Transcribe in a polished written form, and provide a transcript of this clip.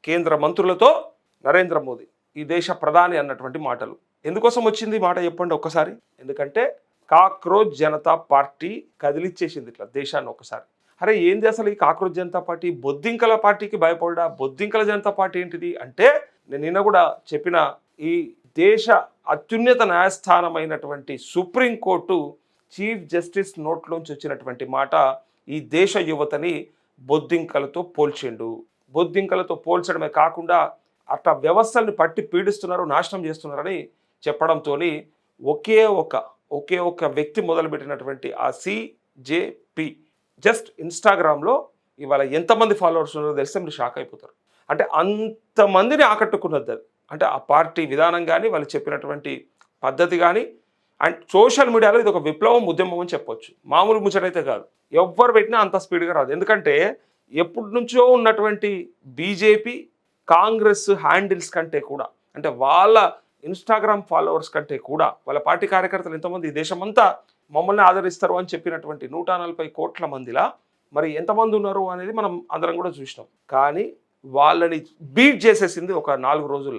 కేంద్ర మంత్రులతో నరేంద్ర మోదీ ఈ దేశ ప్రధాని అన్నటువంటి మాటలు. ఎందుకోసం వచ్చింది ఈ మాట చెప్పండి ఒక్కసారి? ఎందుకంటే కాక్రోచ్ జనతా పార్టీ కదిలిచ్చేసింది ఇట్లా దేశాన్ని ఒకసారి. అరే ఏంది అసలు ఈ కాక్రోచ్ జనతా పార్టీ? బొద్దింకల పార్టీకి భయపడా? బొద్దింకల జనతా పార్టీ ఏంటిది అంటే, నేను నిన్న కూడా చెప్పిన, ఈ దేశ అత్యున్నత న్యాయస్థానమైనటువంటి సుప్రీంకోర్టు చీఫ్ జస్టిస్ నోట్లోంచి వచ్చినటువంటి మాట ఈ దేశ యువతని బొద్దింకలతో పోల్చిండు. బొద్దింకలతో పోల్చడమే కాకుండా అట్లా వ్యవస్థల్ని పట్టి పీడిస్తున్నారు, నాశనం చేస్తున్నారని చెప్పడంతో ఒకే ఒక వ్యక్తి మొదలుపెట్టినటువంటి ఆ సిజేపి జస్ట్ ఇన్స్టాగ్రామ్లో ఇవాళ ఎంతమంది ఫాలోవర్స్ ఉన్నారో తెలిస్తే మీరు షాక్ అయిపోతారు. అంటే అంతమందిని ఆకట్టుకున్నది అది. అంటే ఆ పార్టీ విధానం కానీ, వాళ్ళు చెప్పినటువంటి పద్ధతి కానీ, అండ్ సోషల్ మీడియాలో ఇది ఒక విప్లవం, ఉద్యమం అని చెప్పొచ్చు. మామూలు ముచ్చటైతే కాదు. ఎవ్వరు పెట్టినా అంత స్పీడ్గా రాదు. ఎందుకంటే ఎప్పటి నుంచో ఉన్నటువంటి బీజేపీ కాంగ్రెస్ హ్యాండిల్స్ కంటే కూడా, అంటే వాళ్ళ ఇన్స్టాగ్రామ్ ఫాలోవర్స్ కంటే కూడా, వాళ్ళ పార్టీ కార్యకర్తలు ఎంతమంది ఈ దేశమంతా మమ్మల్ని ఆదరిస్తారు అని చెప్పినటువంటి 140 కోట్ల మందిలా మరి ఎంతమంది ఉన్నారు అనేది మనం అందరం కూడా చూసినాం. కానీ వాళ్ళని బీట్ చేసేసింది ఒక 4 రోజుల్లో.